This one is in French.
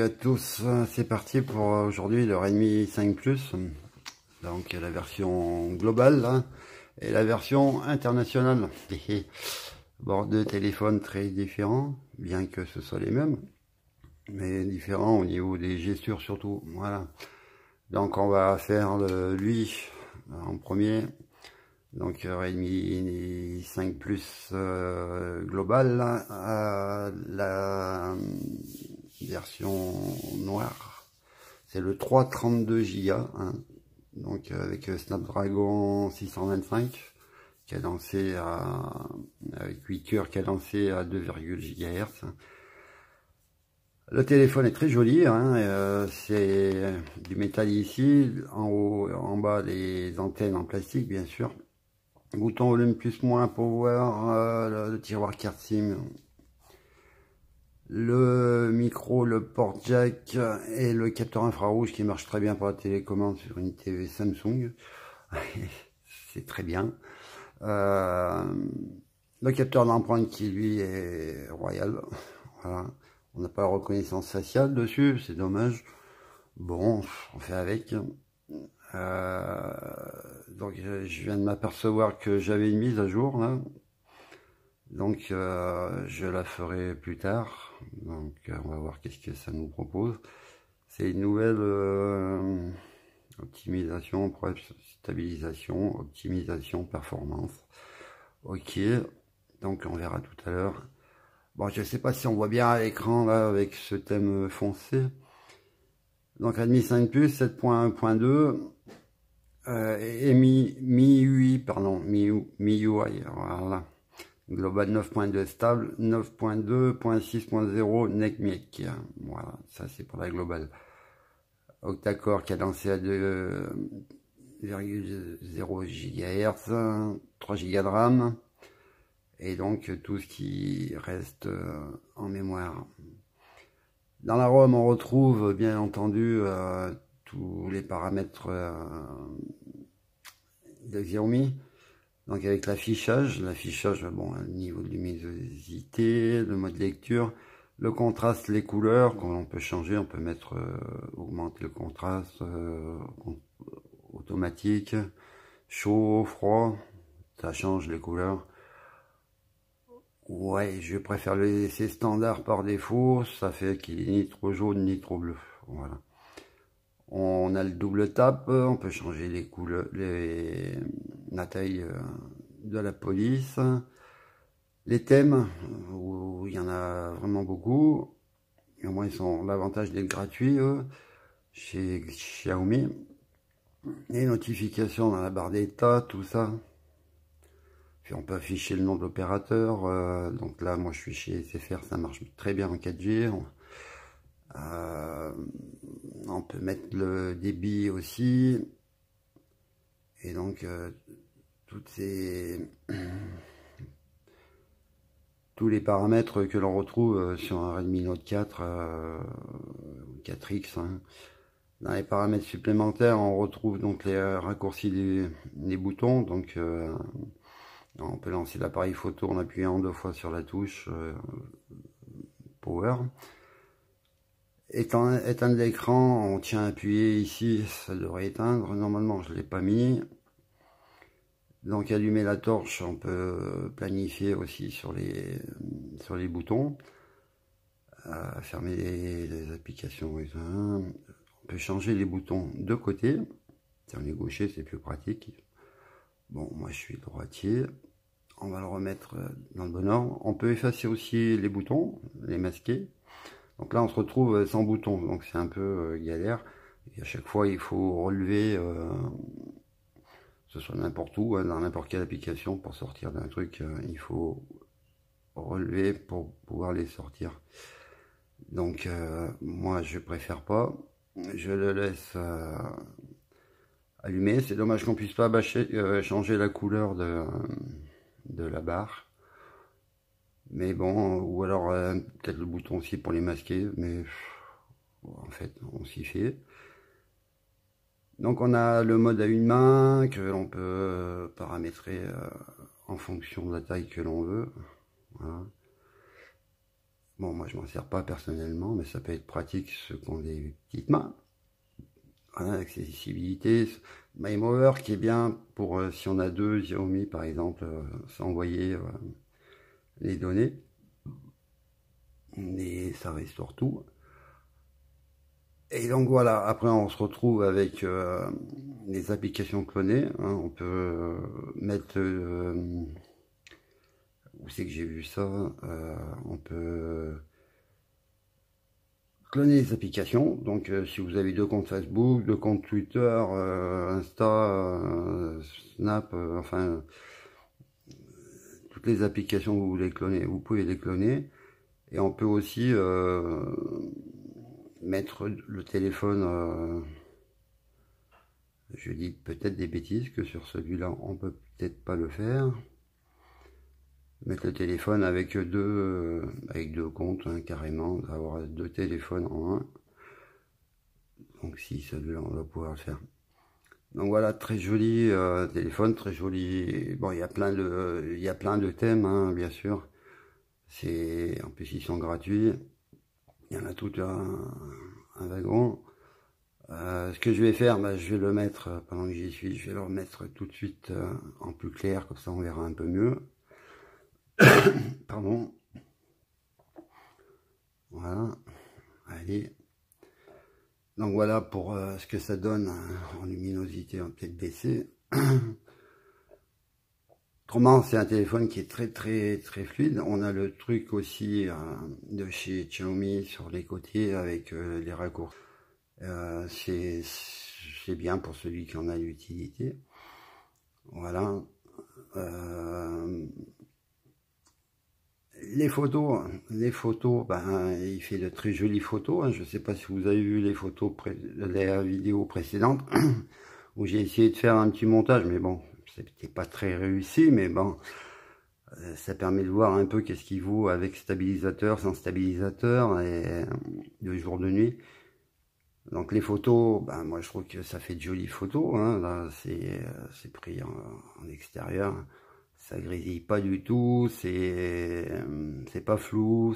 à tous, c'est parti pour aujourd'hui le Redmi 5 Plus, donc la version globale là, et la version internationale. Bon, deux téléphones très différents, bien que ce soit les mêmes, mais différents au niveau des gestures surtout. Voilà. Donc on va faire lui en premier. Donc Redmi 5 Plus global, la version noire, c'est le 332 Go, hein, donc avec Snapdragon 625 cadencé avec 8 cœurs cadencés à 2 GHz. Le téléphone est très joli, hein, c'est du métal ici, en haut, en bas les antennes en plastique bien sûr. Bouton volume plus moins power, le tiroir carte SIM, le micro, le port jack et le capteur infrarouge qui marche très bien pour la télécommande sur une TV Samsung. C'est très bien. Le capteur d'empreinte qui lui est royal. Voilà. On n'a pas la reconnaissance faciale dessus, c'est dommage. Bon, on fait avec. Donc je viens de m'apercevoir que j'avais une mise à jour là, donc je la ferai plus tard. Donc on va voir qu'est-ce que ça nous propose. C'est une nouvelle optimisation, stabilisation, optimisation, performance. Ok, donc on verra tout à l'heure. Bon, je sais pas si on voit bien à l'écran là avec ce thème foncé. Donc Redmi 5 Plus 7.1.2 et MIUI, pardon, MIUI, voilà. Global 9.2 stable, 9.2.6.0 NEC. Voilà, ça c'est pour la globale. Octa-core cadencé à 2,0 GHz, 3 Go de RAM, et donc tout ce qui reste en mémoire. Dans la ROM, on retrouve bien entendu tous les paramètres de Xiaomi. Donc avec l'affichage, bon, le niveau de luminosité, le mode lecture, le contraste, les couleurs, quand on peut changer, on peut mettre, augmenter le contraste, automatique, chaud, froid, ça change les couleurs. Ouais, je préfère le laisser standard par défaut, ça fait qu'il est ni trop jaune ni trop bleu. Voilà. On a le double tap, on peut changer les couleurs, la taille de la police, les thèmes, où il y en a vraiment beaucoup. Et au moins, ils ont l'avantage d'être gratuits chez Xiaomi. Les notifications dans la barre d'état, tout ça. Puis on peut afficher le nom de l'opérateur. Donc là, moi, je suis chez SFR, ça marche très bien en 4G. On peut mettre le débit aussi. Et donc, tous les paramètres que l'on retrouve sur un Redmi Note 4 ou 4X. Hein. Dans les paramètres supplémentaires, on retrouve donc les raccourcis des boutons. Donc, on peut lancer l'appareil photo en appuyant 2 fois sur la touche Power. Éteindre l'écran, on tient appuyé ici, ça devrait éteindre. Normalement, je ne l'ai pas mis. Donc allumer la torche, on peut planifier aussi sur les boutons. Fermer les applications. On peut changer les boutons de côté. Si on est gaucher, c'est plus pratique. Bon, moi je suis droitier. On va le remettre dans le bon ordre. On peut effacer aussi les boutons, les masquer. Donc là, on se retrouve sans bouton. Donc c'est un peu galère. Et à chaque fois, il faut relever... que ce soit n'importe où, dans n'importe quelle application, pour sortir d'un truc, il faut relever pour pouvoir les sortir. Donc moi je préfère pas, je le laisse allumer. C'est dommage qu'on puisse pas changer la couleur de la barre, mais bon, ou alors peut-être le bouton aussi pour les masquer, mais en fait on s'y fait. Donc on a le mode à une main que l'on peut paramétrer en fonction de la taille que l'on veut. Voilà. Bon, moi je m'en sers pas personnellement, mais ça peut être pratique ceux qui ont des petites mains. Voilà, accessibilité. MyMover qui est bien pour si on a deux Xiaomi par exemple, s'envoyer les données. Et ça restaure tout. Et donc voilà, après on se retrouve avec les applications clonées. Hein. On peut mettre... où c'est que j'ai vu ça? On peut cloner les applications. Donc si vous avez 2 comptes Facebook, 2 comptes Twitter, Insta, Snap, enfin toutes les applications que vous voulez cloner, vous pouvez les cloner. Et on peut aussi mettre le téléphone, je dis peut-être des bêtises, que sur celui-là on peut peut-être pas le faire. Mettre le téléphone avec deux comptes, hein, carrément, avoir 2 téléphones en un. Donc si celui-là on va pouvoir le faire. Donc voilà, très joli téléphone, très joli. Bon, il y a plein de thèmes, hein, bien sûr. En plus ils sont gratuits. Il y en a tout un wagon. Ce que je vais faire, bah, je vais le mettre, pendant que j'y suis, je vais le remettre tout de suite en plus clair, comme ça on verra un peu mieux. Pardon. Voilà. Allez. Donc voilà pour ce que ça donne en luminosité, on va peut-être baisser. Autrement, c'est un téléphone qui est très fluide. On a le truc aussi de chez Xiaomi sur les côtés avec les raccourcis. C'est bien pour celui qui en a l'utilité. Voilà. Les photos, ben, il fait de très jolies photos. Hein. Je ne sais pas si vous avez vu les photos, les vidéos précédentes, où j'ai essayé de faire un petit montage, mais bon, c'était pas très réussi, mais bon, ça permet de voir un peu qu'est-ce qu'il vaut avec stabilisateur, sans stabilisateur, et de jour, de nuit. Donc les photos, ben, moi je trouve que ça fait de jolies photos. Hein. Là, c'est pris en extérieur. Ça grésille pas du tout, c'est pas flou,